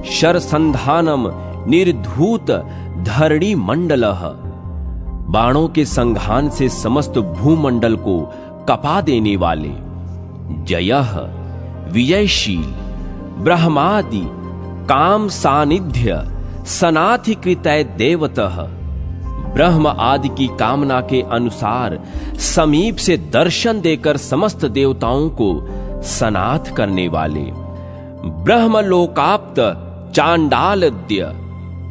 शरसंधानम निर्धूत धरणी मंडलः। बाणों के संघान से समस्त भूमंडल को कपा देने वाले। जयः विजयशील ब्रह्मादि काम सानिध्य सनाथिकृतय देवतः। ब्रह्म आदि की कामना के अनुसार समीप से दर्शन देकर समस्त देवताओं को सनाथ करने वाले। ब्रह्मलोकाप्त चांडालद्य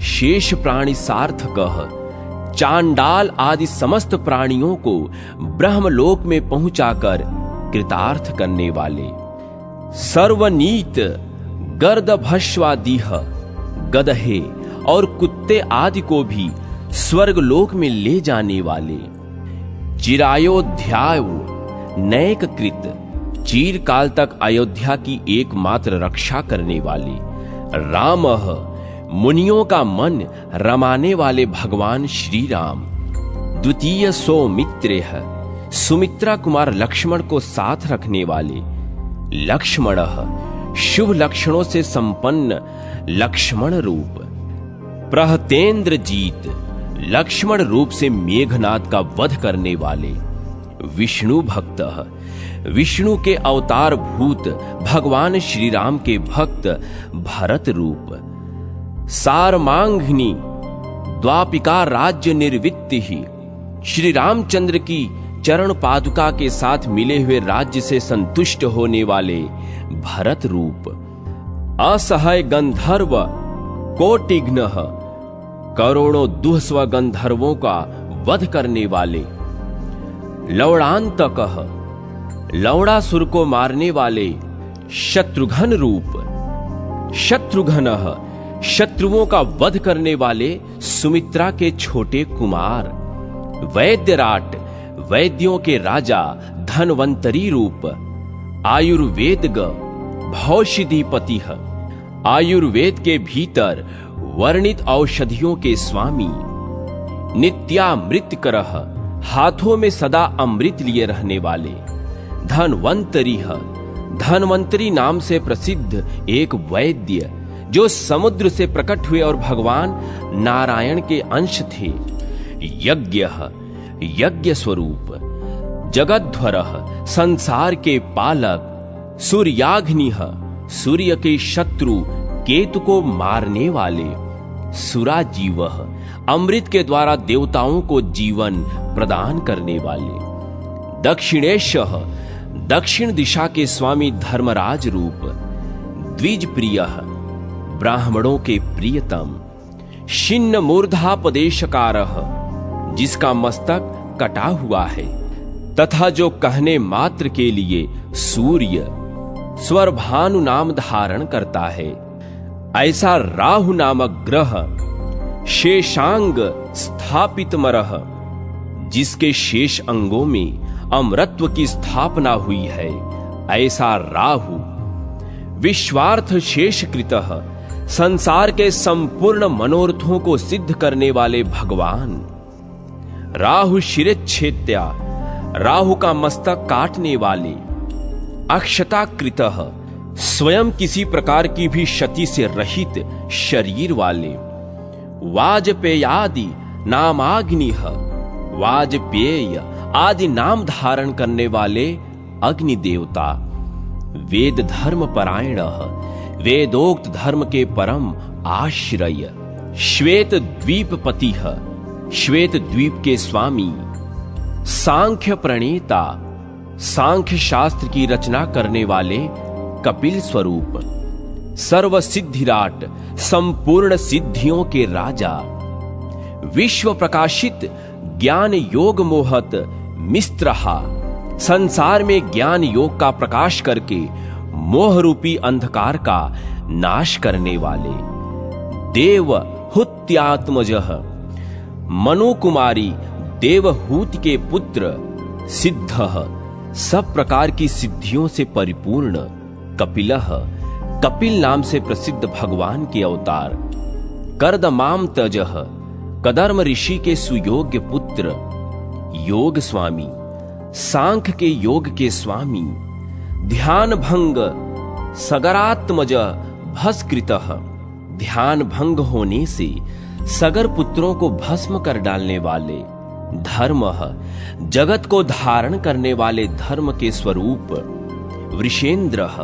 शेष प्राणी सार्थकः। चांडाल आदि समस्त प्राणियों को ब्रह्मलोक में पहुंचाकर कृतार्थ करने वाले। सर्वनीत गर्दभस्वादिह गदहे और कुत्ते आदि को भी स्वर्गलोक में ले जाने वाले। चिरायोध्याय नैक कृत चिरकाल तक अयोध्या की एकमात्र रक्षा करने वाले। रामः मुनियों का मन रमाने वाले भगवान श्री राम। द्वितीय सौमित्रेह सुमित्रा कुमार लक्ष्मण को साथ रखने वाले। लक्ष्मणः शुभ लक्षणों से संपन्न लक्ष्मण रूप। प्रहतेंद्र जीत लक्ष्मण रूप से मेघनाद का वध करने वाले। विष्णु भक्तः विष्णु के अवतार भूत भगवान श्री राम के भक्त भरत रूप। सारमांघ्नि द्वापिका राज्य निर्वित्ति ही श्री रामचंद्र की चरण पादुका के साथ मिले हुए राज्य से संतुष्ट होने वाले भरत रूप। असहाय गंधर्व कोटिघ्नः करोड़ों दुःस्व गंधर्वों का वध करने वाले। लवणांतकः लवणासुर को मारने वाले शत्रुघ्न रूप। शत्रुघ्नः शत्रुओं का वध करने वाले सुमित्रा के छोटे कुमार। वैद्यराट वैद्यों के राजा धन्वंतरी रूप। आयुर्वेदग भौषधिपति आयुर्वेद के भीतर वर्णित औषधियों के स्वामी। नित्यामृतकरः हाथों में सदा अमृत लिए रहने वाले। धन्वंतरी धन्वंतरी नाम से प्रसिद्ध एक वैद्य जो समुद्र से प्रकट हुए और भगवान नारायण के अंश थे। यज्ञः यज्ञ स्वरूप। जगद्ध्वरः संसार के पालक। सूर्याग्निः सूर्य के शत्रु केतु को मारने वाले। सुराजीवः अमृत के द्वारा देवताओं को जीवन प्रदान करने वाले। दक्षिणेशः दक्षिण दिशा के स्वामी धर्मराज रूप। द्विजप्रियः ब्राह्मणों के प्रियतम। छिन्न मूर्धापदेशकारः जिसका मस्तक कटा हुआ है तथा जो कहने मात्र के लिए सूर्य स्वरभानु नाम धारण करता है। ऐसा राहु नामक ग्रह शेषांग स्थापित मरह जिसके शेष अंगों में अमरत्व की स्थापना हुई है। ऐसा राहु विश्वार्थ शेषकृतः संसार के संपूर्ण मनोरथों को सिद्ध करने वाले भगवान। राहु शिरच्छेद्या राहु का मस्तक काटने वाले। अक्षताकृतः स्वयं किसी प्रकार की भी क्षति से रहित शरीर वाले। वाजपेयादि नामाग्निः वाजपेय आदि नाम धारण करने वाले अग्नि देवता। वेद धर्म परायणः वेदोक्त धर्म के परम आश्रय। श्वेत द्वीपपतिः श्वेत द्वीप के स्वामी। सांख्य प्रणेता सांख्य शास्त्र की रचना करने वाले कपिल स्वरूप। सर्व सिद्धिराट संपूर्ण सिद्धियों के राजा। विश्व प्रकाशित ज्ञान योग मोहत मिस्त्रहा संसार में ज्ञान योग का प्रकाश करके मोह रूपी अंधकार का नाश करने वाले। देव हुत्यात्मजः मनु कुमारी देवहूति के पुत्र। सिद्धः सब प्रकार की सिद्धियों से परिपूर्ण। कपिलः कपिल नाम से प्रसिद्ध भगवान के अवतार। कर्दमाम तजः कदर्म ऋषि के सुयोग्य पुत्र। योग स्वामी सांख्य के योग के स्वामी। ध्यान भंग सगरात्मज भस्कृतः ध्यान भंग होने से सगर पुत्रों को भस्म कर डालने वाले, धर्मः जगत को धारण करने वाले धर्म के स्वरूप, वृषेंद्रः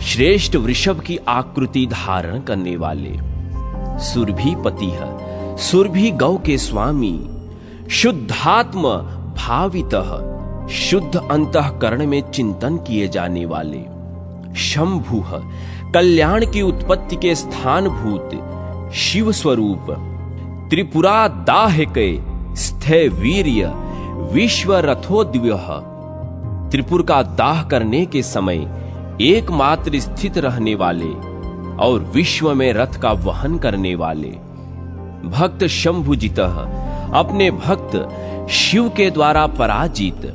श्रेष्ठ वृषभ की आकृति धारण करने वाले, सुरभिपतिः सुरभि गौ के स्वामी, शुद्धात्म भावितः शुद्ध अंतःकरण में चिंतन किए जाने वाले, शंभुः कल्याण की उत्पत्ति के स्थानभूत शिव स्वरूप, त्रिपुरा दाहके स्थै वीर्य विश्व रथोद्व्यः त्रिपुर का दाह करने के समय एकमात्र स्थित रहने वाले और विश्व में रथ का वहन करने वाले, भक्त शंभुजितः अपने भक्त शिव के द्वारा पराजित,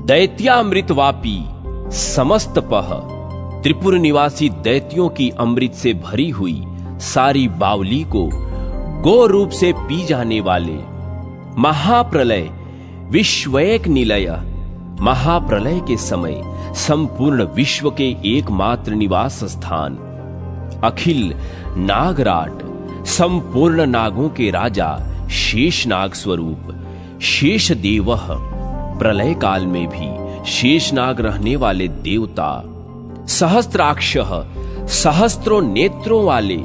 दैत्यामृतवापी समस्तपः त्रिपुर निवासी दैत्यों की अमृत से भरी हुई सारी बावली को गो रूप से पी जाने वाले, महाप्रलय विश्वैक निलय महाप्रलय के समय संपूर्ण विश्व के एकमात्र निवास स्थान, अखिल नागराट संपूर्ण नागों के राजा शेषनाग स्वरूप, शेषदेवः प्रलय काल में भी शेषनाग रहने वाले देवता, सहस्त्राक्षः सहस्त्रों नेत्रों वाले,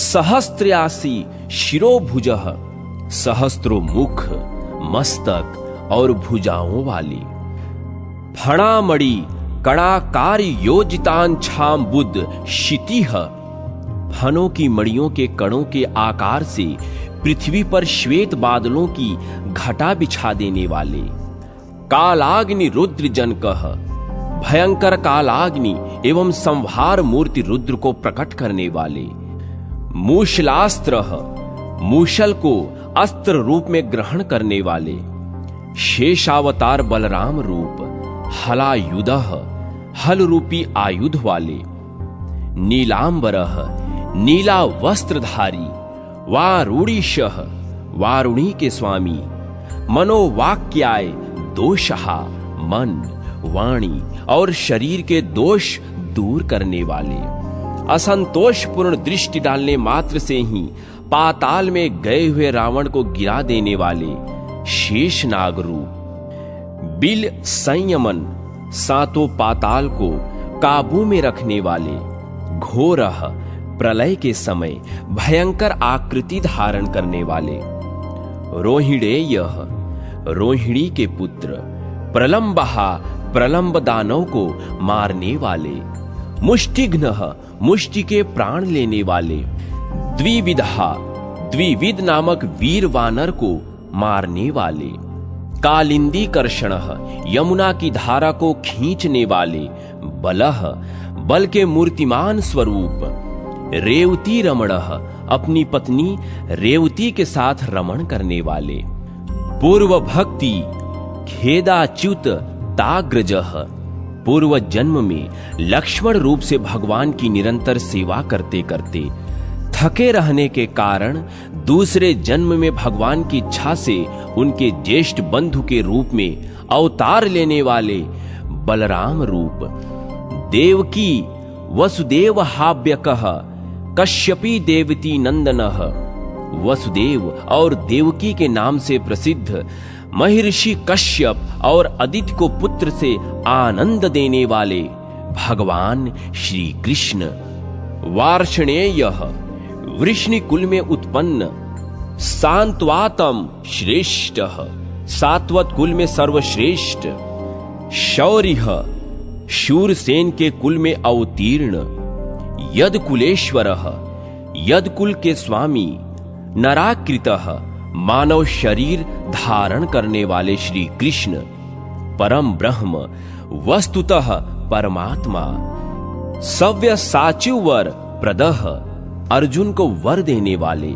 सहस्त्रयासी शिरोभुजः सहस्त्रों मुख मस्तक और भुजाओं वाले, फणामणि कणाकार योजितांछाम बुद्ध क्षितिः फनों की मणियों के कणों के आकार से पृथ्वी पर श्वेत बादलों की घटा बिछा देने वाले, कालाग्नि रुद्र जनकः भयंकर कालाग्नि एवं संहार मूर्ति रुद्र को प्रकट करने वाले, मूषलास्त्र मूषल को अस्त्र रूप में ग्रहण करने वाले, शेषावतार बलराम रूप, हलायुधः हल रूपी आयुध वाले, नीलांबरः नीला वस्त्रधारी, वारुणीशः वारुणी के स्वामी, मनोवाक्याय दोषहा मन वाणी और शरीर के दोष दूर करने वाले, असंतोषपूर्ण दृष्टि डालने मात्र से ही पाताल में गए हुए रावण को गिरा देने वाले, शेषनाग रूप, बिल संयमन सातों पाताल को काबू में रखने वाले, घोरः प्रलय के समय भयंकर आकृति धारण करने वाले, रोहिणेयः रोहिणी के पुत्र, प्रलंबः प्रलंब दानव को मारने वाले, मुष्टिघ्नः मुष्टि के प्राण लेने वाले, द्विविधा द्विविद नामक वीर वानर को मारने वाले, कालिंदी कर्षणः यमुना की धारा को खींचने वाले, बलः बल के मूर्तिमान स्वरूप, रेवती रमणः अपनी पत्नी रेवती के साथ रमण करने वाले, पूर्व भक्ति खेदाच्युत ताग्रजः पूर्व जन्म में लक्ष्मण रूप से भगवान की निरंतर सेवा करते करते थके रहने के कारण दूसरे जन्म में भगवान की इच्छा से उनके ज्येष्ठ बंधु के रूप में अवतार लेने वाले बलराम रूप, देवकी वसुदेवहाव्यकः कश्यपी देवती नंदनः वसुदेव और देवकी के नाम से प्रसिद्ध महर्षि कश्यप और अदिति को पुत्र से आनंद देने वाले भगवान श्री कृष्ण, वार्ष्णेयः वृष्णि कुल में उत्पन्न, सांत्वातम श्रेष्ठः सात्वत कुल में सर्वश्रेष्ठ, शौर्यः शूरसेन के कुल में अवतीर्ण, यदकुलेश्वरः यदकुल के स्वामी, नराकृतः मानव शरीर धारण करने वाले श्री कृष्ण, परम ब्रह्म वस्तुतः परमात्मा, सव्य साचिवर प्रदः अर्जुन को वर देने वाले,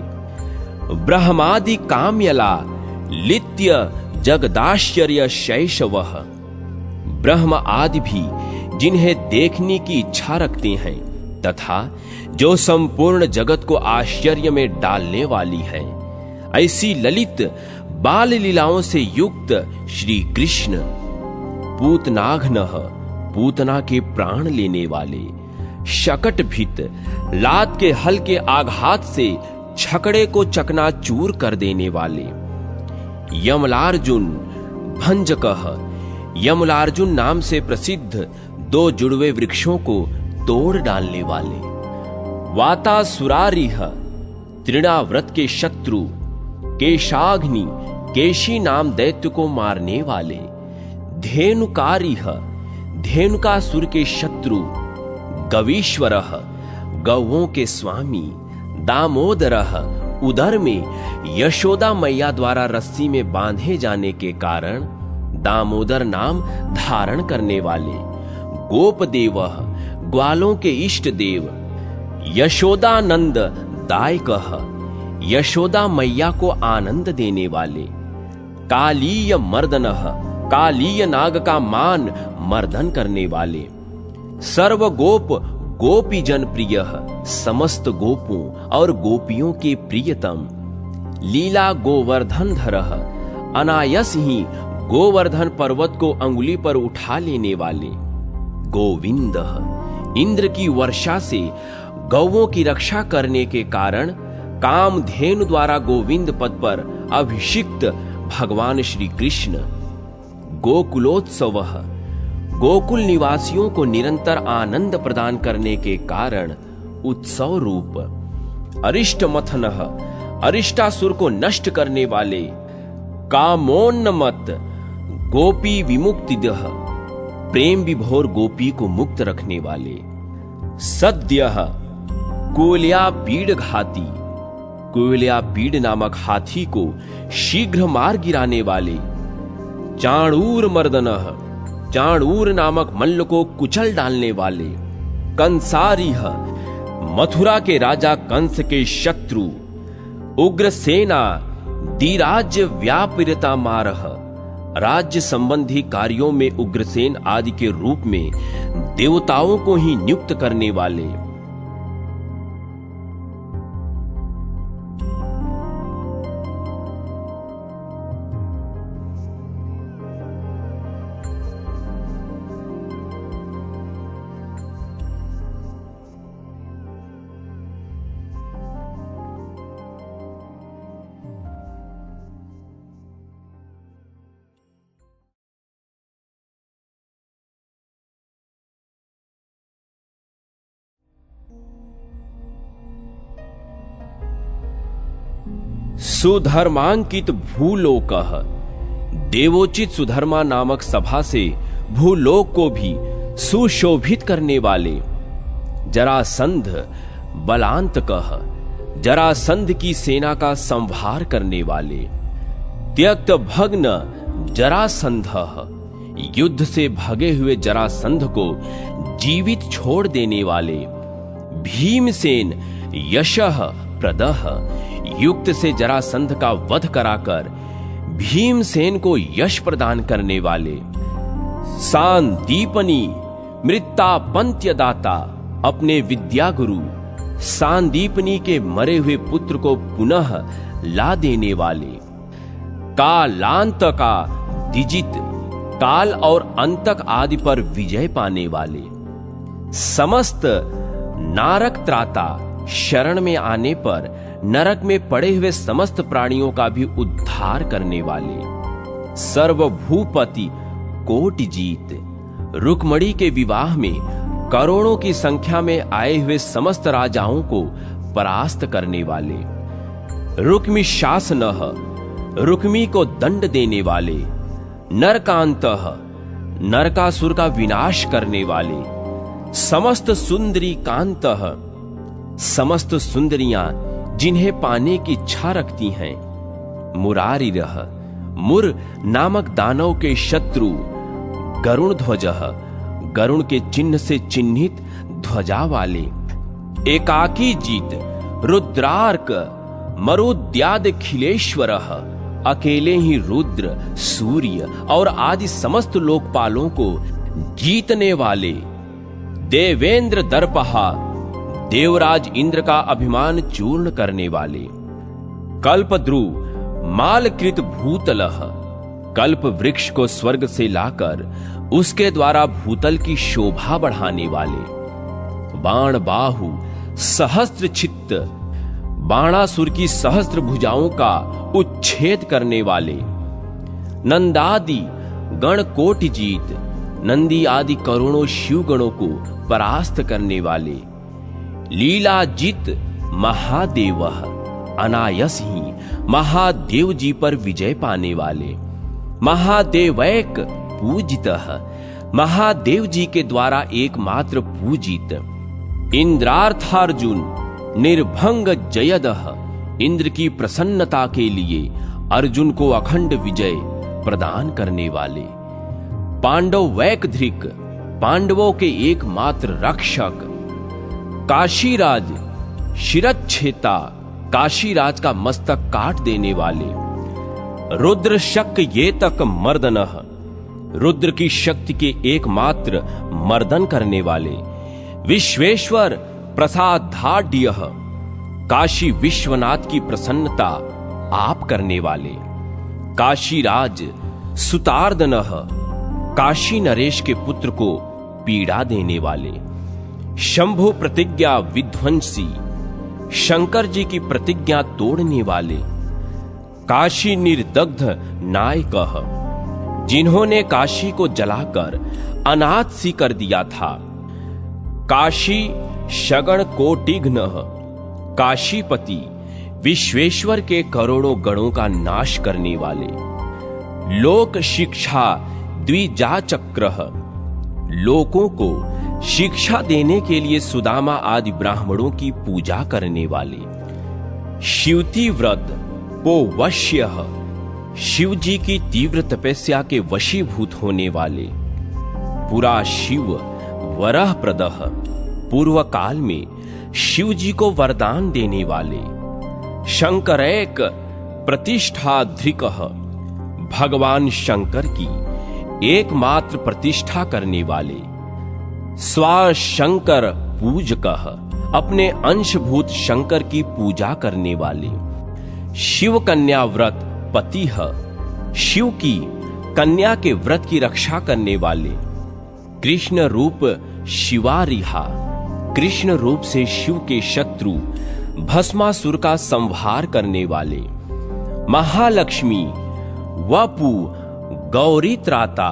ब्रह्मादि काम्यला लित्य जगदाश्चर्य शैशवः ब्रह्म आदि भी जिन्हें देखने की इच्छा रखते हैं तथा जो संपूर्ण जगत को आश्चर्य में डालने वाली है, ऐसी ललित बाल लीलाओं से युक्त श्री कृष्ण, पूतनाघ्नः पूतना के प्राण लेने वाले, शकट भित लात के हल्के आघात से छकड़े को चकनाचूर कर देने वाले। यमलार्जुन भंजकः, यमलार्जुन नाम से प्रसिद्ध 2 जुड़वे वृक्षों को तोड़ डालने वाले। वातासुरारिह, तृणाव्रत के शत्रु। केशाग्नि, केशी नाम दैत्य को मारने वाले। धेनुकारिह, धेनुकासुर के शत्रु। गवीश्वरः, गौओं के स्वामी। दामोदरः, उदर में यशोदा मैया द्वारा रस्सी में बांधे जाने के कारण दामोदर नाम धारण करने वाले। गोपदेवः, ग्वालों के इष्ट देव। यशोदानंद दायकः, यशोदा मैया को आनंद देने वाले। कालीय मर्दनः, कालीय नाग का मान मर्दन करने वाले। सर्व गोप गोपी जन प्रिय, समस्त गोपों और गोपियों के प्रियतम। लीला गोवर्धन धरः, अनायस ही गोवर्धन पर्वत को अंगुली पर उठा लेने वाले। गोविंदः, इंद्र की वर्षा से गौओं की रक्षा करने के कारण कामधेनु द्वारा गोविंद पद पर अभिषिक्त भगवान श्री कृष्ण। गोकुलोत्सवः, गोकुल निवासियों को निरंतर आनंद प्रदान करने के कारण उत्सव रूप। अरिष्टमथनः, अरिष्टासुर को नष्ट करने वाले। कामोन्नमत, गोपी विमुक्तिदः, प्रेम विभोर गोपी को मुक्त रखने वाले। सद्यः, कुवलया पीड़ घाती, कुवलया पीड़ नामक हाथी को शीघ्र मार गिराने वाले। चाणूर मर्दनः, चाणूर नामक मल्ल को कुचल डालने वाले। कंसारिह, मथुरा के राजा कंस के शत्रु। उग्रसेना, दिराज्य व्यापृता मारह, राज्य संबंधी कार्यों में उग्रसेन आदि के रूप में देवताओं को ही नियुक्त करने वाले। सुधर्मांकित भूलोकः, देवोचित सुधर्मा नामक सभा से भूलोक को भी सुशोभित करने वाले। जरासंध बलांतकः, जरासंध की सेना का संहार करने वाले। त्यक्त भग्न जरासंधः, युद्ध से भगे हुए जरासंध को जीवित छोड़ देने वाले। भीमसेन यशः प्रदः, युक्त से जरासंध का वध कराकर भीमसेन को यश प्रदान करने वाले। सांदीपनी मृत्तापंत्य दाता, अपने विद्या गुरु सांदीपनी के मरे हुए पुत्र को पुनः ला देने वाले। कालांत का दिजित, काल और अंतक आदि पर विजय पाने वाले। समस्त नारक त्राता, शरण में आने पर नरक में पड़े हुए समस्त प्राणियों का भी उद्धार करने वाले। सर्वभूपति कोटि जीत, रुक्मणी के विवाह में करोड़ों की संख्या में आए हुए समस्त राजाओं को परास्त करने वाले। रुक्मी शासनः, रुक्मी को दंड देने वाले। नरकांतः, नरकासुर का विनाश करने वाले। समस्त सुंदरी कांतः, समस्त सुंदरियां जिन्हें पाने की इच्छा रखती हैं। मुरारिरः, मुर नामक दानव के शत्रु। गरुण ध्वजः, गरुण के चिन्ह से चिन्हित ध्वजा वाले। एकाकी जीत, रुद्रार्क मरुद्याद खिलेश्वरः, अकेले ही रुद्र, सूर्य और आदि समस्त लोकपालों को जीतने वाले। देवेंद्र दर्पहा, देवराज इंद्र का अभिमान चूर्ण करने वाले। कल्पद्रुव मालकृत भूतलः, कल्प वृक्ष को स्वर्ग से लाकर उसके द्वारा भूतल की शोभा बढ़ाने वाले। बाण बाहु सहस्त्र छित्त, बाणासुर की सहस्त्र भुजाओं का उच्छेद करने वाले, नंदादि गण कोटि जीत, नंदी आदि करोड़ों शिव गणों को परास्त करने वाले, लीला जित महादेव, अनायस ही महादेव जी पर विजय पाने वाले, महादेवैक पूजितः, महादेव जी के द्वारा एकमात्र पूजित, इंद्रार्थार्जुन निर्भंग जयदः, इंद्र की प्रसन्नता के लिए अर्जुन को अखंड विजय प्रदान करने वाले, पांडव वैकधृक, पांडवों के एकमात्र रक्षक, काशीराज शिरच्छेता, काशीराज का मस्तक काट देने वाले, रुद्र शक ये तक मर्दनः, रुद्र की शक्ति के एकमात्र मर्दन करने वाले, विश्वेश्वर प्रसादाढ्यः, काशी विश्वनाथ की प्रसन्नता आप करने वाले, काशीराज सुतार्दनः, काशी नरेश के पुत्र को पीड़ा देने वाले, शंभु प्रतिज्ञा विध्वंसी, शंकर जी की प्रतिज्ञा तोड़ने वाले, काशी निर्दग्ध नायकः, जिन्होंने काशी को जलाकर अनाथ सी कर दिया था, काशी शगण कोटिघ्नः, काशीपति, विश्वेश्वर के करोड़ों गणों का नाश करने वाले, लोक शिक्षा द्विजाचक्रः, लोकों को शिक्षा देने के लिए सुदामा आदि ब्राह्मणों की पूजा करने वाले, शिवती व्रत पोवश्यः, शिव जी की तीव्र तपस्या के वशीभूत होने वाले, पुरा शिव वरह प्रदः, पूर्व काल में शिव जी को वरदान देने वाले, शंकरैक प्रतिष्ठाधृकः, भगवान शंकर की एकमात्र प्रतिष्ठा करने वाले, स्वाशंकर पूजकः, अपने अंशभूत शंकर की पूजा करने वाले, शिव कन्या व्रत पतिः, शिव की कन्या के व्रत की रक्षा करने वाले, कृष्ण रूप शिवारिहा, कृष्ण रूप से शिव के शत्रु भस्मासुर का संहार करने वाले, महालक्ष्मी वपु गौरी त्राता,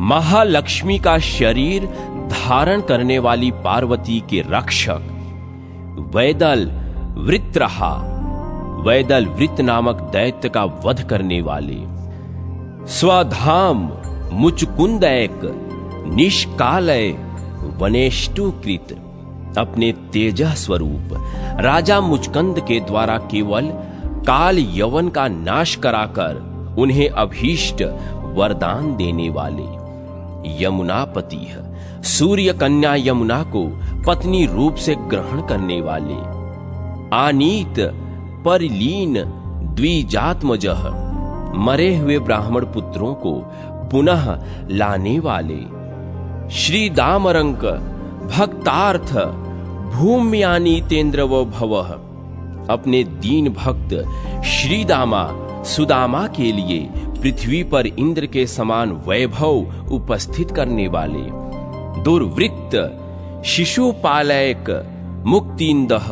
महालक्ष्मी का शरीर धारण करने वाली पार्वती के रक्षक, वैदल वृत्रहा, वैदल वृत नामक दैत्य का वध करने वाले, स्वधाम मुचकुंदैक निष्कालय वनेष्टुकृत, अपने तेजः स्वरूप राजा मुचकंद के द्वारा केवल काल यवन का नाश कराकर उन्हें अभीष्ट वरदान देने वाले, यमुनापति है, सूर्य कन्या यमुना को पत्नी रूप से ग्रहण करने वाले, आनीत परिलीन द्विजात्मजः, मरे हुए ब्राह्मण पुत्रों को पुनः लाने वाले, श्री दामरंक भक्तार्थ भूम्यानीतेन्द्र व भवः, अपने दीन भक्त श्री दामा सुदामा के लिए पृथ्वी पर इंद्र के समान वैभव उपस्थित करने वाले, दुर्वृत्त शिशुपालयक मुक्तिंदः,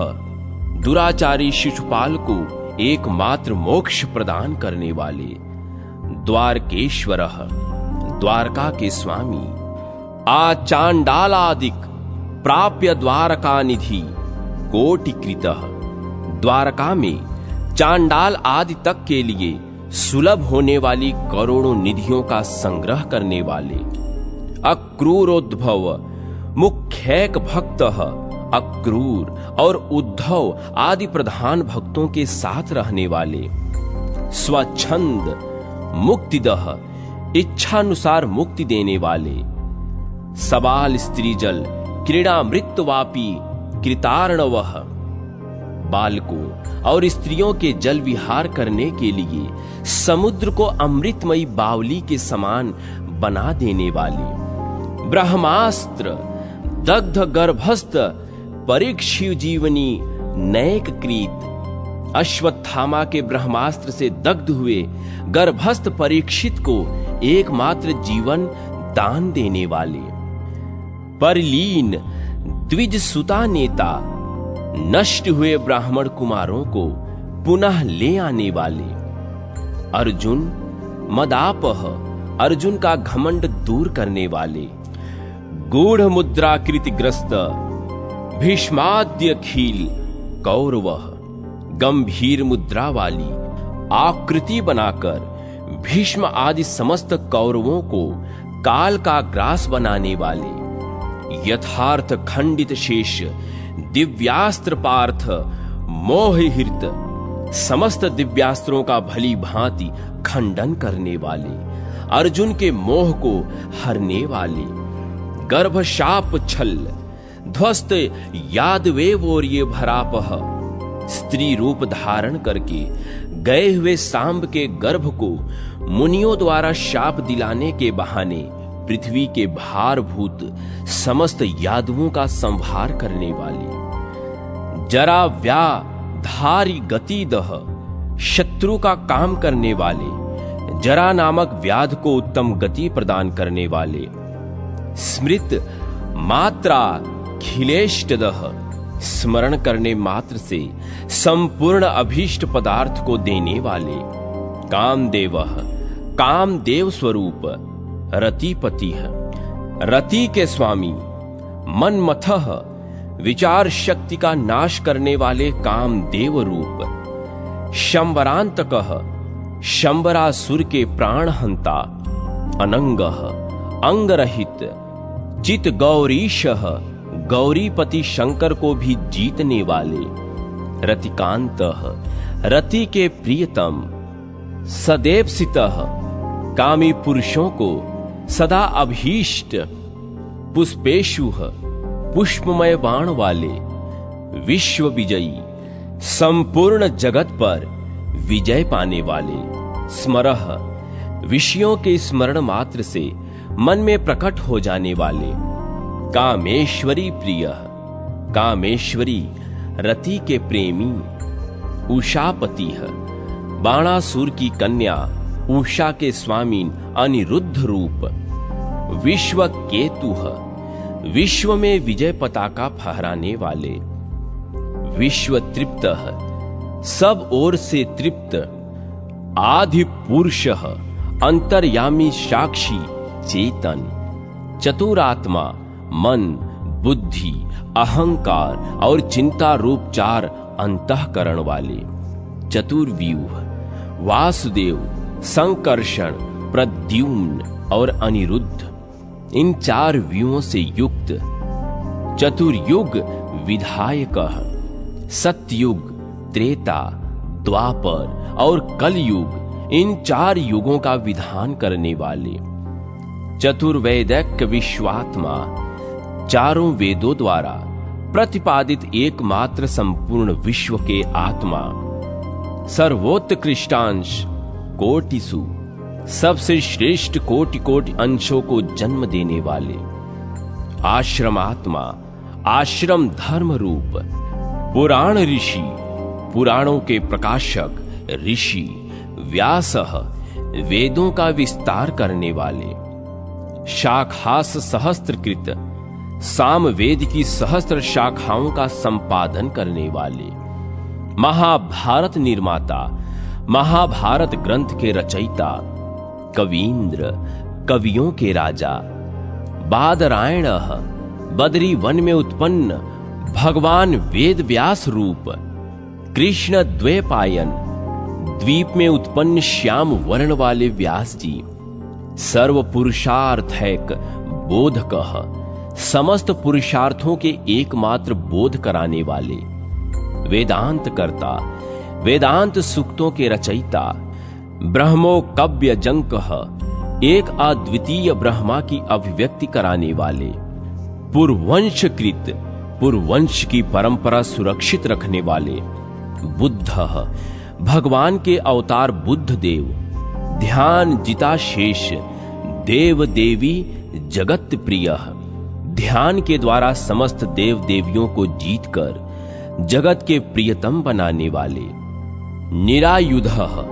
दुराचारी शिशुपाल को एकमात्र मोक्ष प्रदान करने वाले, द्वारकेश्वरः, द्वारका के स्वामी, आचांडालादिक प्राप्य द्वारका निधि कोटिकृतः, द्वारका में चांडाल आदि तक के लिए सुलभ होने वाली करोड़ों निधियों का संग्रह करने वाले, अक्रूरोद्भव मुख्यैक भक्तः, अक्रूर और उद्धव आदि प्रधान भक्तों के साथ रहने वाले, स्वच्छंद मुक्तिदः, इच्छानुसार मुक्ति देने वाले, सबाल स्त्रीजल क्रीड़ामृतवापी कृतार्णवः, बालकों और स्त्रियों के जल विहार करने के लिए समुद्र को अमृतमयी बावली के समान बना देने वाली, ब्रह्मास्त्र दग्ध गर्भस्थ परीक्षिव जीवनी नैक कृत, अश्वत्थामा के ब्रह्मास्त्र से दग्ध हुए गर्भस्थ परीक्षित को एकमात्र जीवन दान देने वाले, परलीन द्विज सुता नेता, नष्ट हुए ब्राह्मण कुमारों को पुनः ले आने वाले। अर्जुन मदापह, अर्जुन का घमंड दूर करने वाले। गूढ़ मुद्राकृति ग्रस्त भीष्माद्य खील कौरवः, गंभीर मुद्रा वाली आकृति बनाकर भीष्म आदि समस्त कौरवों को काल का ग्रास बनाने वाले। यथार्थ खंडित शेष दिव्यास्त्र पार्थ मोहहित, समस्त दिव्यास्त्रों का भली भांति खंडन करने वाले। अर्जुन के मोह को हरने वाले। गर्भ शाप छल ध्वस्त यादवेवोर्ये भरापह, स्त्री रूप धारण करके गए हुए सांब के गर्भ को मुनियों द्वारा शाप दिलाने के बहाने पृथ्वी के भारभूत समस्त यादवों का संहार करने वाले। जरा व्या धारी गति दह, शत्रु का काम करने वाले। जरा नामक व्याध को उत्तम गति प्रदान करने वाले। स्मृत मात्रा खिलेष्टदह, स्मरण करने मात्र से संपूर्ण अभीष्ट पदार्थ को देने वाले। कामदेवः, कामदेव स्वरूप। रतिपति, रति के स्वामी। मनमथः, विचार शक्ति का नाश करने वाले कामदेव रूप। शंबरांतकः, शंबरासुर के प्राणहंता। अनंगः, अंगरहित। चित गौरीशः, गौरीपति शंकर को भी जीतने वाले। रतिकांतः, रति के प्रियतम। सदेवसितः, कामी पुरुषों को सदा अभीष्ट। पुष्पेशुः, पुष्पमय बाण वाले। विश्व विजयी, संपूर्ण जगत पर विजय पाने वाले। स्मरः, विषयों के स्मरण मात्र से मन में प्रकट हो जाने वाले। कामेश्वरी प्रिय, कामेश्वरी रति के प्रेमी। उषापति, बाणासुर की कन्या उषा के स्वामी अनिरुद्ध रूप। विश्व केतु, विश्व में विजय पताका फहराने वाले। विश्व तृप्त, सब ओर से तृप्त। आदि पुरुष, अंतर्यामी साक्षी चेतन। चतुरात्मा, मन बुद्धि अहंकार और चिंता रूप चार अंतःकरण वाले। चतुर्व्यूह, वासुदेव संकर्षण प्रद्युम्न और अनिरुद्ध, इन चार व्यूहों से युक्त। चतुर्युग विधायकः, सतयुग त्रेता द्वापर और कलयुग, इन चार युगों का विधान करने वाले। चतुर्वैदैक विश्वात्मा, चारों वेदों द्वारा प्रतिपादित एकमात्र संपूर्ण विश्व के आत्मा। सर्वोत्कृष्टांश कोटिसु, सबसे श्रेष्ठ कोटि कोटि अंशों को जन्म देने वाले। आश्रमात्मा, आश्रम धर्म रूप। पुराण ऋषि, पुराणों के प्रकाशक ऋषि। व्यासः, वेदों का विस्तार करने वाले। शाखास सहस्त्रकृत, सामवेद की सहस्त्र शाखाओं का संपादन करने वाले। महाभारत निर्माता, महाभारत ग्रंथ के रचयिता। कवींद्र, कवियों के राजा। बादरायणः, बदरी वन में उत्पन्न भगवान वेद व्यास रूप। कृष्ण द्वैपायन, द्वीप में उत्पन्न श्याम वर्ण वाले व्यास जी। सर्व पुरुषार्थैक बोधकः, समस्त पुरुषार्थों के एकमात्र बोध कराने वाले। वेदांत कर्ता, वेदांत सूक्तों के रचयिता। ब्रह्मोकव्य जंकः, एक अद्वितीय ब्रह्मा की अभिव्यक्ति कराने वाले। पुरवंशकृत, पुरवंश की परंपरा सुरक्षित रखने वाले। बुद्धः, भगवान के अवतार बुद्ध देव। ध्यान जिता शेष, देव देवी जगत प्रियः, ध्यान के द्वारा समस्त देव देवियों को जीतकर जगत के प्रियतम बनाने वाले। निरायुधः,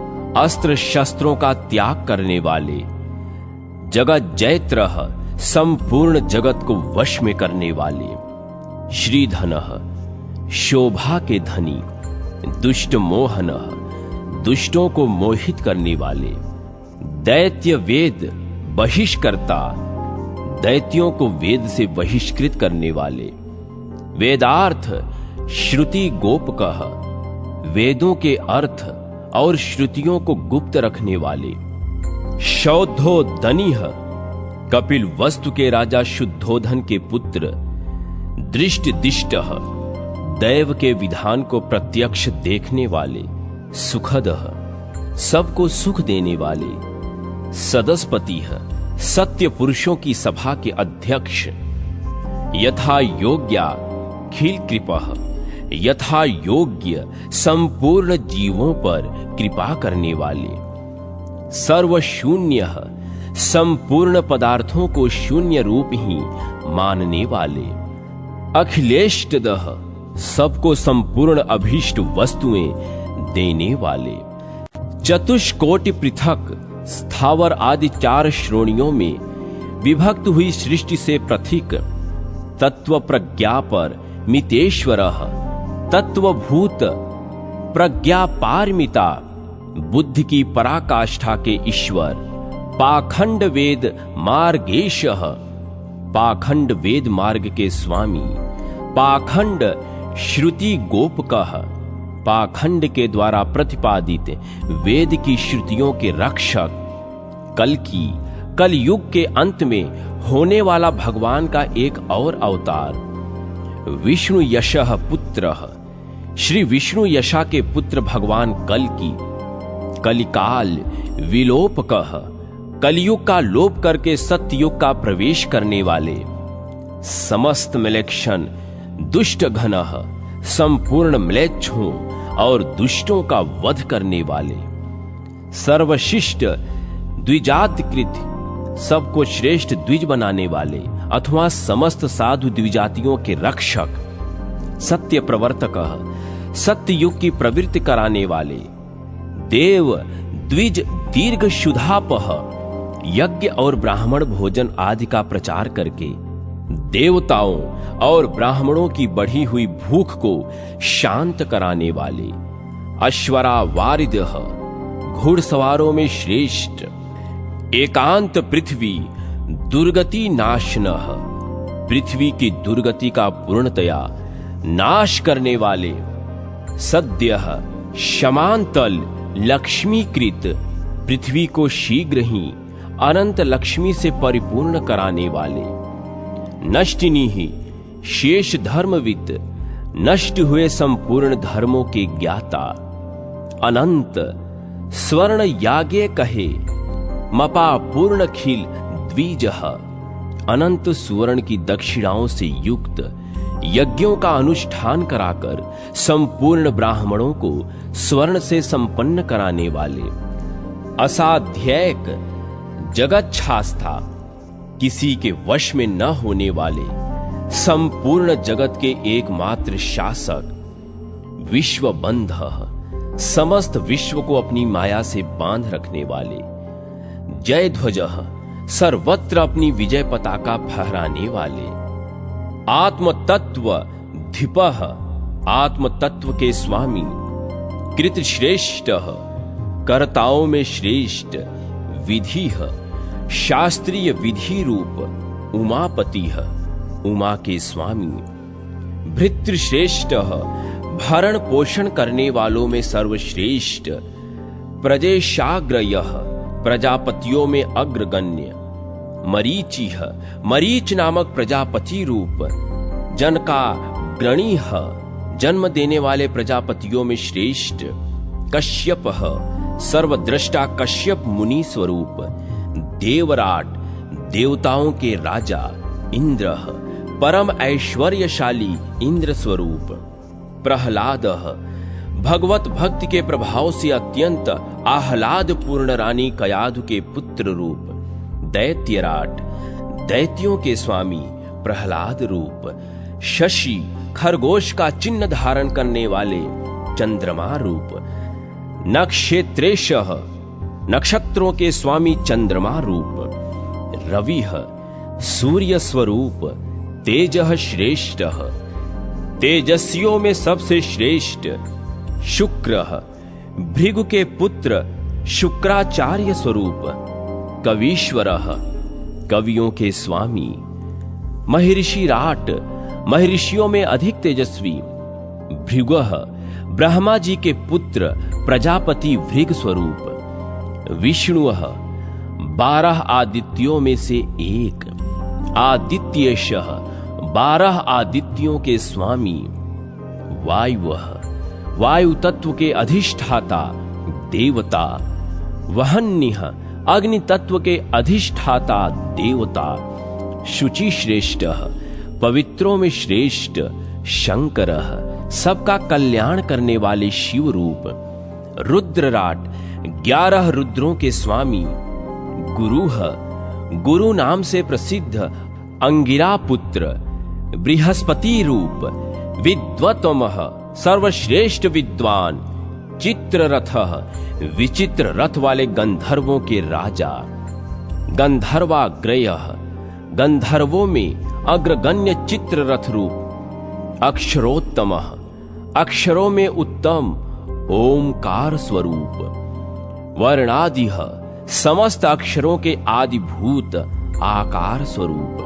अस्त्र शस्त्रों का त्याग करने वाले। जगत जैत्रः, संपूर्ण जगत को वश में करने वाले। श्रीधनः शोभा के धनी, दुष्ट मोहनः दुष्टों को मोहित करने वाले, दैत्य वेद बहिष्कर्ता दैत्यों को वेद से बहिष्कृत करने वाले, वेदार्थ श्रुति गोपकः वेदों के अर्थ और श्रुतियों को गुप्त रखने वाले, शौद्धोदनिः कपिल वस्तु के राजा शुद्धोधन के पुत्र, दृष्टदिष्टः दैव के विधान को प्रत्यक्ष देखने वाले, सुखदः सबको सुख देने वाले, सदस्पतिः सत्य पुरुषों की सभा के अध्यक्ष, यथा योग्या खिल कृपः यथा योग्य संपूर्ण जीवों पर कृपा करने वाले, सर्वशून्यः संपूर्ण पदार्थों को शून्य रूप ही मानने वाले, अखिलेष्टदः सबको संपूर्ण अभीष्ट वस्तुएं देने वाले, चतुष्कोटि पृथक स्थावर आदि 4 श्रेणियों में विभक्त हुई सृष्टि से पृथक तत्व प्रज्ञा पर मितेश्वरः तत्वभूत प्रज्ञा पारमिता बुद्धि की पराकाष्ठा के ईश्वर, पाखंड वेद मार्गेशः पाखंड वेद मार्ग के स्वामी, पाखंड श्रुति गोपकः पाखंड के द्वारा प्रतिपादित वेद की श्रुतियों के रक्षक, कलयुग के अंत में होने वाला भगवान का एक और अवतार, विष्णु यशः पुत्रः श्री विष्णु यशा के पुत्र भगवान कलिकाल विलोपकः कलयुग का लोप करके सत्ययुग का प्रवेश करने वाले, समस्त म्लेच्छन दुष्ट घनः संपूर्ण म्लेच्छों और दुष्टों का वध करने वाले, सर्वशिष्ट द्विजातिकृत सबको श्रेष्ठ द्विज बनाने वाले अथवा समस्त साधु द्विजातियों के रक्षक, सत्य प्रवर्तकः सत्य युग की प्रवृत्ति कराने वाले, देव द्विज दीर्घ शुद्धापह यज्ञ और ब्राह्मण भोजन आदि का प्रचार करके देवताओं और ब्राह्मणों की बढ़ी हुई भूख को शांत कराने वाले, अश्वरा वारिदः घुड़सवारों में श्रेष्ठ, एकांत पृथ्वी दुर्गति नाशनः पृथ्वी की दुर्गति का पूर्णतया नाश करने वाले, सद्यः क्षमांतल लक्ष्मीकृत पृथ्वी को शीघ्र ही अनंत लक्ष्मी से परिपूर्ण कराने वाले, नष्टिनी ही शेष धर्मविद नष्ट हुए संपूर्ण धर्मों के ज्ञाता, अनंत स्वर्ण याज्ञ कहे मपा पूर्ण खिल द्विजः अनंत सुवर्ण की दक्षिणाओं से युक्त यज्ञों का अनुष्ठान कराकर संपूर्ण ब्राह्मणों को स्वर्ण से संपन्न कराने वाले, असाध्यैक जगत शास्ता किसी के वश में न होने वाले, संपूर्ण जगत के एकमात्र शासक, विश्व बंधः समस्त विश्व को अपनी माया से बांध रखने वाले, जय ध्वजः सर्वत्र अपनी विजय पताका फहराने वाले, आत्म तत्व धिपः आत्म तत्व के स्वामी, कृत श्रेष्ठ कर्ताओं में श्रेष्ठ, विधि शास्त्रीय विधि रूप उमापति उमा के स्वामी, भृतृश्रेष्ठ भरण पोषण करने वालों में सर्वश्रेष्ठ, प्रजेशाग्रयः प्रजापतियों में अग्रगण्य, मरीचि मरीच नामक प्रजापति रूप, जन का ग्रणी जन्म देने वाले प्रजापतियों में श्रेष्ठ, कश्यप सर्वद्रष्टा कश्यप मुनि स्वरूप, देवराट देवताओं के राजा, इंद्र परम ऐश्वर्यशाली इंद्र स्वरूप, प्रहलाद भगवत भक्ति के प्रभाव से अत्यंत आह्लाद पूर्ण रानी कयाधु के पुत्र रूप, दैत्यराट दैत्यों के स्वामी प्रहलाद रूप, शशि खरगोश का चिन्ह धारण करने वाले चंद्रमा रूप, नक्षत्रेशः नक्षत्रों के स्वामी चंद्रमा रूप, रवि सूर्य स्वरूप, तेजः श्रेष्ठ तेजस्वियों में सबसे श्रेष्ठ शुक्र, भृगु के पुत्र शुक्राचार्य स्वरूप, कवीश्वर, कवियों के स्वामी, महर्षि राट, महर्षियों में अधिक तेजस्वी, भृगु, ब्रह्मा जी के पुत्र प्रजापति भृग स्वरूप, विष्णु, 12 आदित्यों में से एक, आदित्येश, 12 आदित्यों के स्वामी, वायु, वायु तत्व के अधिष्ठाता देवता, वहन्य, अग्नि तत्व के अधिष्ठाता देवता, शुचि श्रेष्ठ, पवित्रों में श्रेष्ठ शंकर, सबका कल्याण करने वाले शिव रूप, रुद्रराट, 11 रुद्रों के स्वामी, गुरु, गुरु नाम से प्रसिद्ध अंगिरा पुत्र, बृहस्पति रूप, विद्वत्तम, सर्वश्रेष्ठ विद्वान, चित्ररथ, विचित्र रथ वाले गंधर्वों के राजा, गंधर्वाग्रय, गंधर्वों में अग्रगण्य चित्ररथ रूप, अक्षरोत्तम, अक्षरों में उत्तम ओमकार स्वरूप, वर्णादि, समस्त अक्षरों के आदिभूत आकार स्वरूप,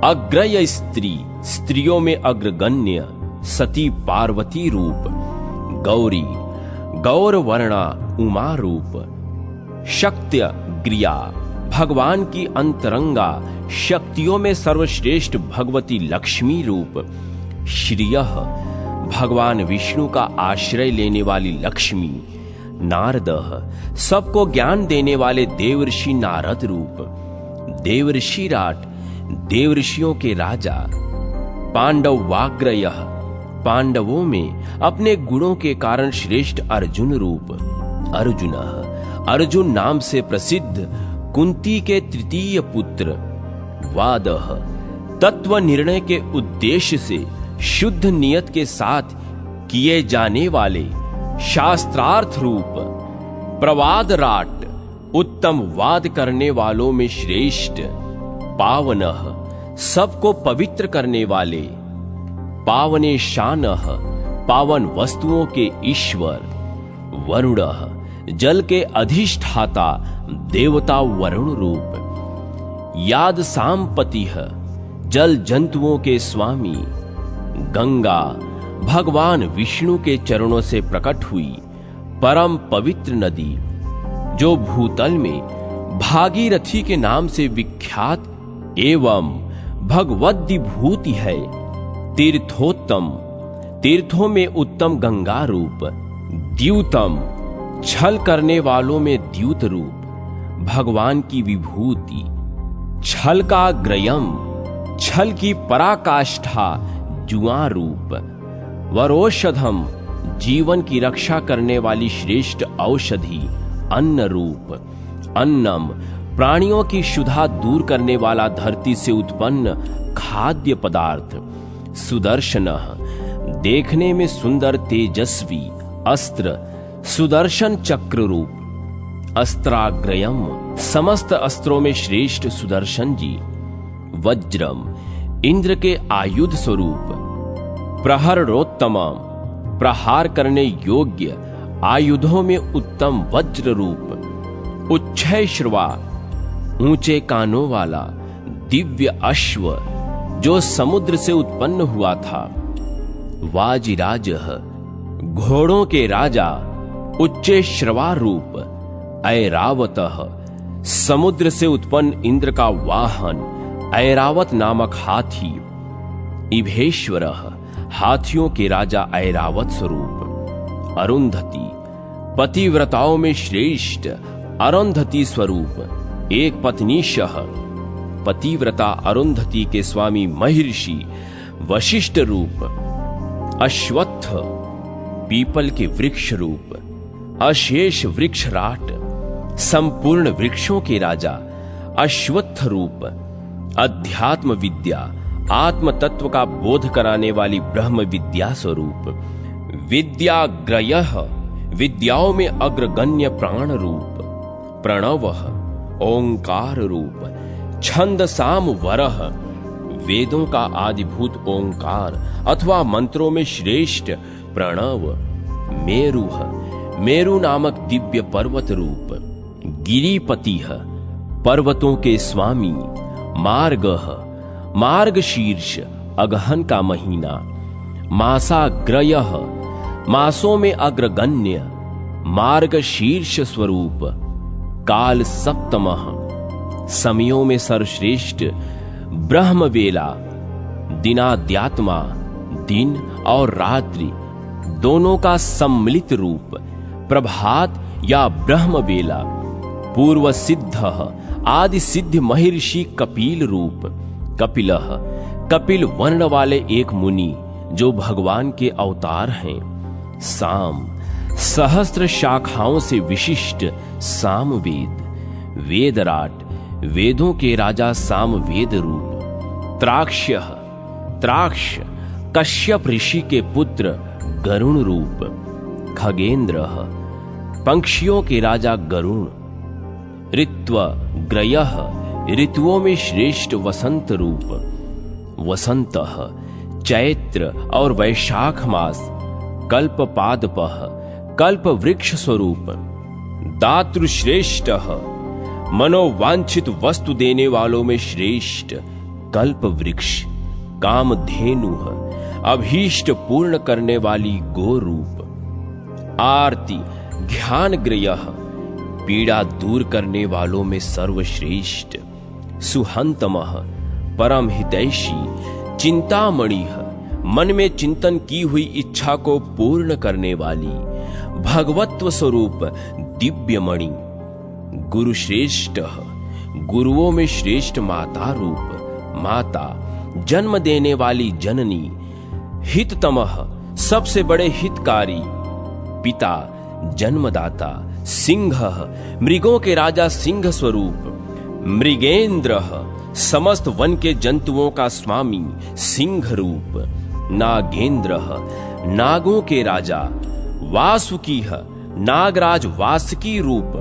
अग्रय स्त्री, स्त्रियों में अग्रगण्य सती पार्वती रूप, गौरी, गौर वर्णा उमा रूप, शक्त्य ग्रिया, भगवान की अंतरंगा, शक्तियों में सर्वश्रेष्ठ भगवती लक्ष्मी रूप, श्रिय, भगवान विष्णु का आश्रय लेने वाली लक्ष्मी, नारद, सबको ज्ञान देने वाले देवर्षि नारद रूप, देवर्षि राट, देवर्षियों के राजा, पांडव वाग्रय, पांडवों में अपने गुणों के कारण श्रेष्ठ अर्जुन रूप, अर्जुन, अर्जुन नाम से प्रसिद्ध कुंती के तृतीय पुत्र, वाद, तत्व निर्णय के उद्देश्य से शुद्ध नियत के साथ किए जाने वाले शास्त्रार्थ रूप, प्रवाद राट, उत्तम वाद करने वालों में श्रेष्ठ, पावन, सबको पवित्र करने वाले, पावने शान, पावन वस्तुओं के ईश्वर, वरुण, जल के अधिष्ठाता देवता वरुण रूप, याद सांपति, जल जंतुओं के स्वामी, गंगा, भगवान विष्णु के चरणों से प्रकट हुई परम पवित्र नदी, जो भूतल में भागीरथी के नाम से विख्यात एवं भगवद्दी भूति है, तीर्थोत्तम, तीर्थों में उत्तम गंगा रूप, द्यूतम, छल करने वालों में द्यूत रूप, भगवान की विभूति, छल का ग्रयम, छल की पराकाष्ठा जुआ रूप, वरोषधम, जीवन की रक्षा करने वाली श्रेष्ठ औषधि अन्न रूप, अन्नम, प्राणियों की क्षुधा दूर करने वाला धरती से उत्पन्न खाद्य पदार्थ, सुदर्शन, देखने में सुंदर तेजस्वी अस्त्र, सुदर्शन चक्र रूप, अस्त्राग्रयम, समस्त अस्त्रों में श्रेष्ठ सुदर्शन जी, वज्रम, इंद्र के आयुध स्वरूप, प्रहरोत्तम, प्रहार करने योग्य आयुधों में उत्तम वज्र रूप, उच्छय श्रवा, ऊंचे कानों वाला दिव्य अश्व जो समुद्र से उत्पन्न हुआ था, वाजिराज, घोड़ों के राजा, उच्चे श्रवा रूप, ऐरावत, समुद्र से उत्पन्न इंद्र का वाहन, ऐरावत नामक हाथी, इभेश्वर, हाथियों के राजा ऐरावत स्वरूप, अरुंधति, पतिव्रताओं में श्रेष्ठ अरुंधति स्वरूप, एक पत्नीशः, पतिव्रता अरुंधति के स्वामी महर्षि वशिष्ठ रूप, अश्वत्थ, पीपल के वृक्ष रूप, अशेष वृक्ष राट, संपूर्ण वृक्षों के राजा, अश्वत्थ रूप, अध्यात्म विद्या, आत्म तत्व का बोध कराने वाली ब्रह्म विद्या स्वरूप, विद्याग्रयः, विद्याओं में अग्रगण्य प्राण रूप, प्रणव, ओंकार रूप, छंद साम वरह, वेदों का आदिभूत ओंकार अथवा मंत्रों में श्रेष्ठ प्रणव, मेरु नामक दिव्य पर्वत रूप, गिरिपतिः पर्वतों के स्वामी, मार्ग शीर्ष अगहन का महीना, मासाग्रयः मासों में अग्रगण्य, मार्ग शीर्ष स्वरूप, काल सप्तमः समयों में सर्वश्रेष्ठ, ब्रह्मवेला दिनाद्यात्मा, दिन और रात्रि दोनों का सम्मिलित रूप, प्रभात या ब्रह्मवेला, पूर्व सिद्धः आदि सिद्ध महर्षि कपिल रूप, कपिलः कपिल वर्ण वाले एक मुनि जो भगवान के अवतार हैं, साम सहस्त्र शाखाओं से विशिष्ट सामवेद, वेदराट वेदों के राजा सामवेद रूप, त्राक्ष कश्यप ऋषि के पुत्र गरुण रूप, खगेंद्रः पंक्षियों के राजा गरुण, ऋत्वग्रयः ऋतुओं में श्रेष्ठ वसंत रूप, वसंतः चैत्र और वैशाख मास, कल्पपादपः कल्प वृक्ष स्वरूप, दातृश्रेष्ठः मनोवांछित वस्तु देने वालों में श्रेष्ठ, कल्प वृक्ष, कामधेनुः अभीष्ट पूर्ण करने वाली गो रूप, आरती ज्ञानग्रयः पीड़ा दूर करने वालों में सर्वश्रेष्ठ, सुहंतमः परम हितैषी, चिंतामणिः मन में चिंतन की हुई इच्छा को पूर्ण करने वाली, भगवत्व स्वरूप दिव्यमणि, गुरु श्रेष्ठ गुरुओं में श्रेष्ठ माता रूप, माता जन्म देने वाली जननी, हिततमः सबसे बड़े हितकारी, पिता जन्मदाता, सिंहः मृगों के राजा सिंह स्वरूप, मृगेंद्रः समस्त वन के जंतुओं का स्वामी सिंह रूप, नागेंद्रः नागों के राजा, वासुकीः नागराज वासुकी रूप,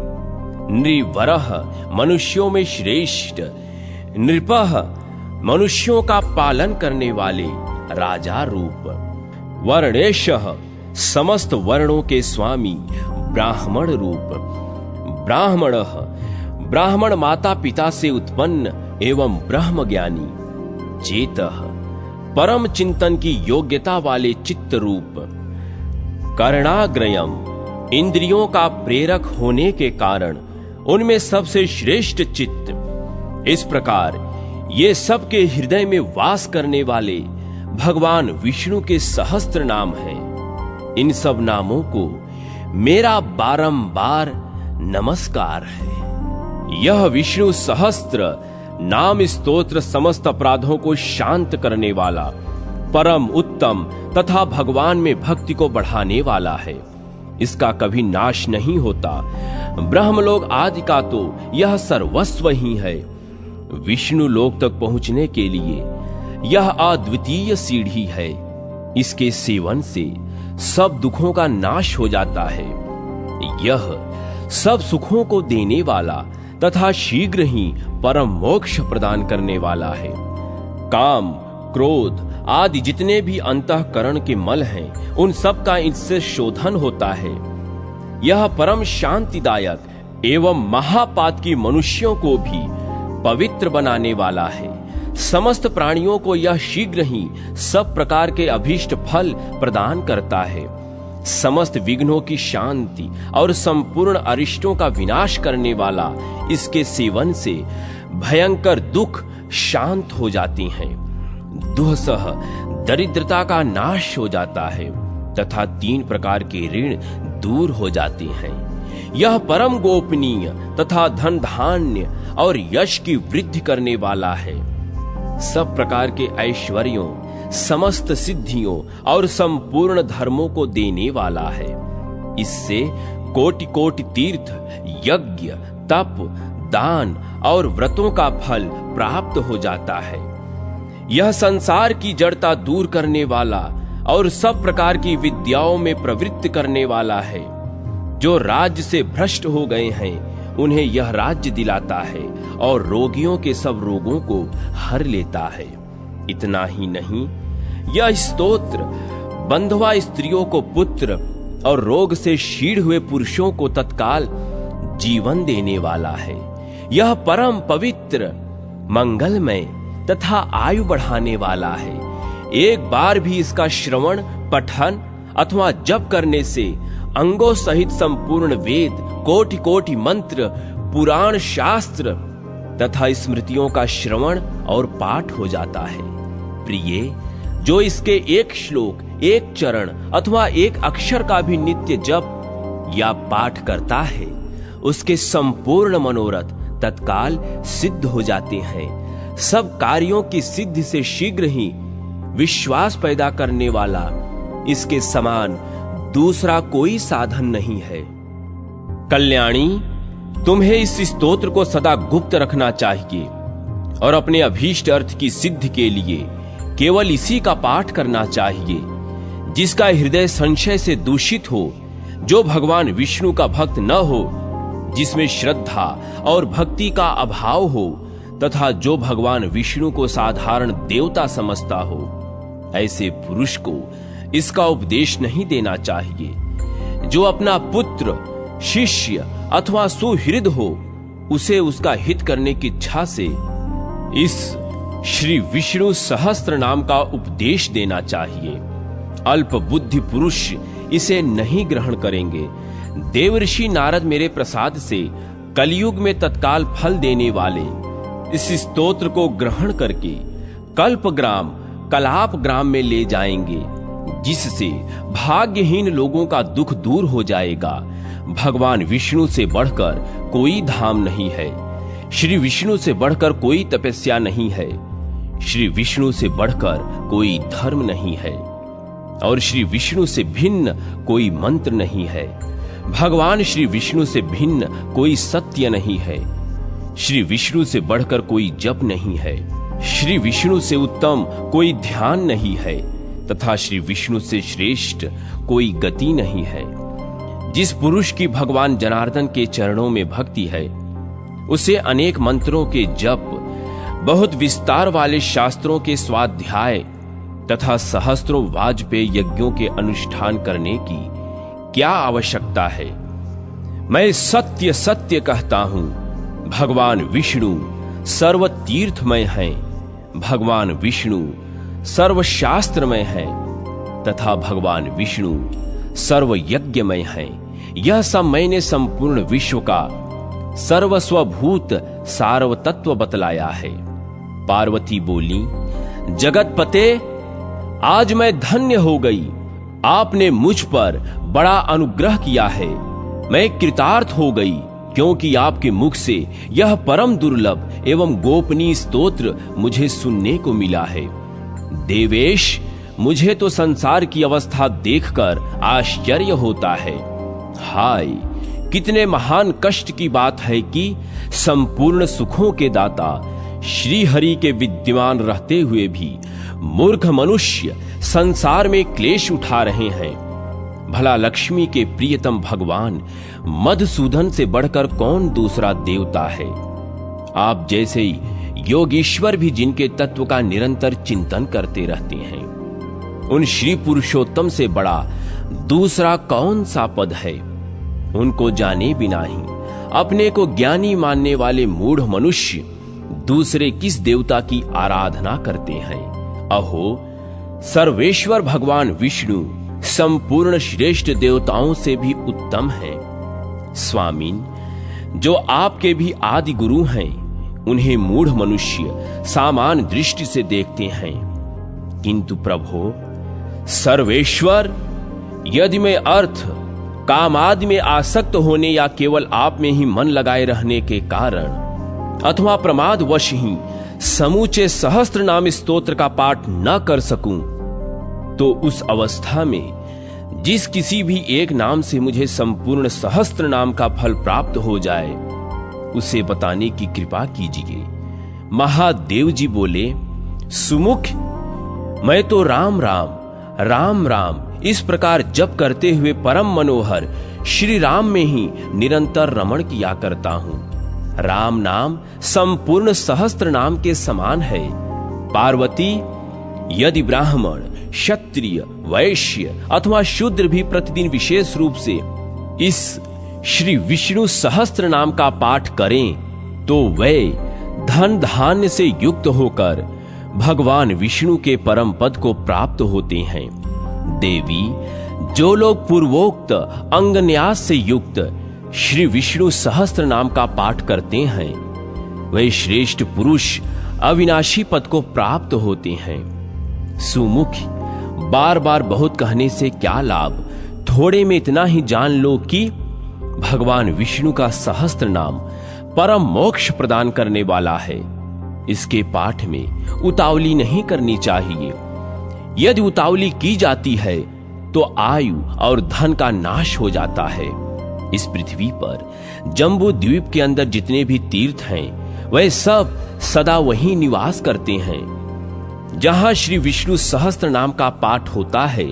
नृवरः मनुष्यों में श्रेष्ठ, नृपः मनुष्यों का पालन करने वाले राजा रूप, वर्णेशः समस्त वर्णों के स्वामी ब्राह्मण रूप, ब्राह्मणः ब्राह्मण माता पिता से उत्पन्न एवं ब्रह्म ज्ञानी, चेतः परम चिंतन की योग्यता वाले चित्त रूप, कर्णाग्रयम इंद्रियों का प्रेरक होने के कारण उनमें सबसे श्रेष्ठ चित्त। इस प्रकार ये सबके हृदय में वास करने वाले भगवान विष्णु के सहस्त्र नाम हैं। इन सब नामों को मेरा बारंबार नमस्कार है। यह विष्णु सहस्त्र नाम स्तोत्र समस्त अपराधों को शांत करने वाला, परम उत्तम तथा भगवान में भक्ति को बढ़ाने वाला है। इसका कभी नाश नहीं होता। ब्रह्मलोक आदि का तो यह सर्वस्व ही है। विष्णु लोक तक पहुंचने के लिए यह अद्वितीय सीढ़ी है। इसके सेवन से सब दुखों का नाश हो जाता है। यह सब सुखों को देने वाला तथा शीघ्र ही परम मोक्ष प्रदान करने वाला है। काम, क्रोध आदि जितने भी अंतःकरण के मल हैं, उन सब का इससे शोधन होता है। यह परम शांतिदायक एवं महापातकी मनुष्यों को भी पवित्र बनाने वाला है। समस्त प्राणियों को यह शीघ्र ही सब प्रकार के अभीष्ट फल प्रदान करता है। समस्त विघ्नों की शांति और संपूर्ण अरिष्टों का विनाश करने वाला इसके सेवन से भयंकर दुख शांत हो जाती हैं। दुःसह दरिद्रता का नाश हो जाता है तथा 3 प्रकार के ऋण दूर हो जाते हैं। यह परम गोपनीय तथा धन धान्य और यश की वृद्धि करने वाला है। सब प्रकार के ऐश्वर्यों, समस्त सिद्धियों और संपूर्ण धर्मों को देने वाला है। इससे कोटि कोटि तीर्थ, यज्ञ, तप, दान और व्रतों का फल प्राप्त हो जाता है। यह संसार की जड़ता दूर करने वाला और सब प्रकार की विद्याओं में प्रवृत्त करने वाला है। जो राज्य से भ्रष्ट हो गए हैं, उन्हें यह राज्य दिलाता है और रोगियों के सब रोगों को हर लेता है। इतना ही नहीं, यह स्तोत्र बंधवा स्त्रियों को पुत्र और रोग से क्षीण हुए पुरुषों को तत्काल जीवन देने वाला है। यह परम पवित्र, मंगलमय तथा आयु बढ़ाने वाला है। एक बार भी इसका श्रवण, पठन अथवा जप करने से अंगों सहित संपूर्ण वेद, कोटि कोटि मंत्र, पुराण, शास्त्र तथा स्मृतियों का श्रवण और पाठ हो जाता है। प्रिय, जो इसके एक श्लोक, एक चरण अथवा एक अक्षर का भी नित्य जप या पाठ करता है, उसके संपूर्ण मनोरथ तत्काल सिद्ध हो जाते हैं। सब कार्यों की सिद्धि से शीघ्र ही विश्वास पैदा करने वाला इसके समान दूसरा कोई साधन नहीं है। कल्याणी, तुम्हें इस स्तोत्र को सदा गुप्त रखना चाहिए और अपने अभीष्ट अर्थ की सिद्धि के लिए केवल इसी का पाठ करना चाहिए। जिसका हृदय संशय से दूषित हो, जो भगवान विष्णु का भक्त न हो, जिसमें श्रद्धा और भक्ति का अभाव हो तथा जो भगवान विष्णु को साधारण देवता समझता हो, ऐसे पुरुष को इसका उपदेश नहीं देना चाहिए। जो अपना पुत्र, शिष्य अथवा सुहृद हो, उसे उसका हित करने की इच्छा से इस श्री विष्णु सहस्त्र नाम का उपदेश देना चाहिए। अल्प बुद्धि पुरुष इसे नहीं ग्रहण करेंगे। देवर्षि नारद मेरे प्रसाद से कलयुग में तत्काल फल देने वाले इस स्तोत्र को ग्रहण करके कल्पग्राम, कलाप ग्राम में ले जाएंगे, जिससे भाग्यहीन लोगों का दुख दूर हो जाएगा। भगवान विष्णु से बढ़कर कोई धाम नहीं है, श्री विष्णु से बढ़कर कोई तपस्या नहीं है, श्री विष्णु से बढ़कर कोई धर्म नहीं है और श्री विष्णु से भिन्न कोई मंत्र नहीं है। भगवान श्री विष्णु से भिन्न कोई सत्य नहीं है, श्री विष्णु से बढ़कर कोई जप नहीं है, श्री विष्णु से उत्तम कोई ध्यान नहीं है तथा श्री विष्णु से श्रेष्ठ कोई गति नहीं है। जिस पुरुष की भगवान जनार्दन के चरणों में भक्ति है, उसे अनेक मंत्रों के जप, बहुत विस्तार वाले शास्त्रों के स्वाध्याय तथा सहस्त्रों वाजपेय यज्ञों के अनुष्ठान करने की क्या आवश्यकता है। मैं सत्य सत्य कहता हूं, भगवान विष्णु सर्व तीर्थमय हैं, भगवान विष्णु सर्व शास्त्रमय है तथा भगवान विष्णु सर्व यज्ञमय है। यह सब मैंने संपूर्ण विश्व का सर्वस्वभूत सार्वतत्व बतलाया है। पार्वती बोली, जगतपते, आज मैं धन्य हो गई। आपने मुझ पर बड़ा अनुग्रह किया है। मैं कृतार्थ हो गई, क्योंकि आपके मुख से यह परम दुर्लभ एवं गोपनीय स्तोत्र मुझे सुनने को मिला है। देवेश, मुझे तो संसार की अवस्था देखकर आश्चर्य होता है। हाय, कितने महान कष्ट की बात है कि संपूर्ण सुखों के दाता श्री हरि के विद्यमान रहते हुए भी मूर्ख मनुष्य संसार में क्लेश उठा रहे हैं। भला लक्ष्मी के प्रियतम भगवान मधुसूदन से बढ़कर कौन दूसरा देवता है। आप जैसे योगीश्वर भी जिनके तत्व का निरंतर चिंतन करते रहते हैं, उन श्री पुरुषोत्तम से बड़ा दूसरा कौन सा पद है। उनको जाने बिना ही अपने को ज्ञानी मानने वाले मूढ़ मनुष्य दूसरे किस देवता की आराधना करते हैं। अहो, सर्वेश्वर भगवान विष्णु संपूर्ण श्रेष्ठ देवताओं से भी उत्तम है। स्वामीन, जो आपके भी आदि गुरु हैं, उन्हें मूढ़ मनुष्य सामान्य दृष्टि से देखते हैं, किंतु प्रभो सर्वेश्वर, यदि मैं अर्थ काम आदि में आसक्त होने या केवल आप में ही मन लगाए रहने के कारण अथवा प्रमादवश ही समूचे सहस्त्र नाम स्तोत्र का पाठ न कर सकूं, तो उस अवस्था में जिस किसी भी एक नाम से मुझे संपूर्ण सहस्त्र नाम का फल प्राप्त हो जाए, उसे बताने की कृपा कीजिए। महादेव जी बोले, सुमुख, मैं तो राम राम राम राम इस प्रकार जप करते हुए परम मनोहर श्री राम में ही निरंतर रमण किया करता हूं। राम नाम संपूर्ण सहस्त्र नाम के समान है। पार्वती, यदि ब्राह्मण, क्षत्रिय, वैश्य अथवा शूद्र भी प्रतिदिन विशेष रूप से इस श्री विष्णु सहस्त्र नाम का पाठ करें तो वे धन धान्य से युक्त होकर भगवान विष्णु के परम पद को प्राप्त होते हैं। देवी, जो लोग पूर्वोक्त अंग न्यास से युक्त श्री विष्णु सहस्त्र नाम का पाठ करते हैं वे श्रेष्ठ पुरुष अविनाशी पद को प्राप्त होते हैं। सुमुखी, बार बार बहुत कहने से क्या लाभ, थोड़े में इतना ही जान लो कि भगवान विष्णु का सहस्त्र नाम परम मोक्ष प्रदान करने वाला है। इसके पाठ में उतावली नहीं करनी चाहिए। यदि उतावली की जाती है तो आयु और धन का नाश हो जाता है। इस पृथ्वी पर जम्बू द्वीप के अंदर जितने भी तीर्थ हैं वह सब सदा वहीं निवास करते हैं जहां श्री विष्णु सहस्त्र नाम का पाठ होता है।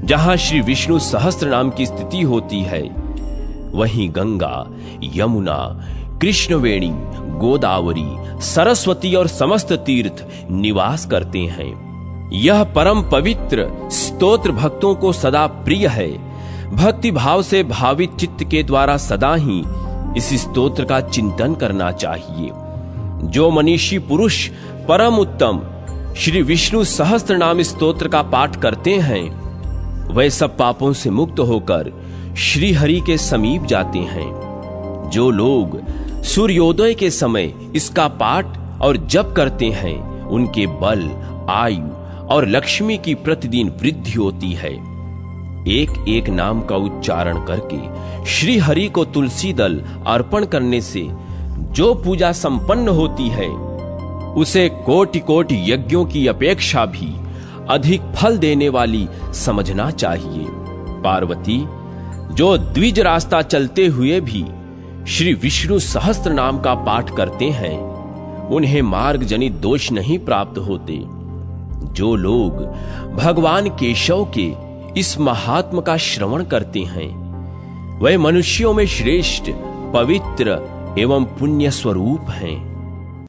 जहां श्री विष्णु सहस्त्र नाम की स्थिति होती है वहीं गंगा, यमुना, कृष्णवेणी, गोदावरी, सरस्वती और समस्त तीर्थ निवास करते हैं। यह परम पवित्र स्तोत्र भक्तों को सदा प्रिय है। भक्ति भाव से भावित चित्त के द्वारा सदा ही इस स्तोत्र का चिंतन करना चाहिए। जो मनीषी पुरुष परम उत्तम श्री विष्णु सहस्त्र नाम स्तोत्र का पाठ करते हैं वे सब पापों से मुक्त होकर श्री हरि के समीप जाते हैं। जो लोग सूर्योदय के समय इसका पाठ और जप करते हैं उनके बल, आयु और लक्ष्मी की प्रतिदिन वृद्धि होती है। एक एक नाम का उच्चारण करके श्री हरि को तुलसी दल अर्पण करने से जो पूजा संपन्न होती है उसे कोटि कोटि यज्ञों की अपेक्षा भी अधिक फल देने वाली समझना चाहिए। पार्वती, जो द्विज रास्ता चलते हुए भी श्री विष्णु सहस्त्र नाम का पाठ करते हैं उन्हें मार्ग जनित दोष नहीं प्राप्त होते। जो लोग भगवान केशव के इस महात्म का श्रवण करते हैं वह मनुष्यों में श्रेष्ठ, पवित्र एवं पुण्य स्वरूप हैं।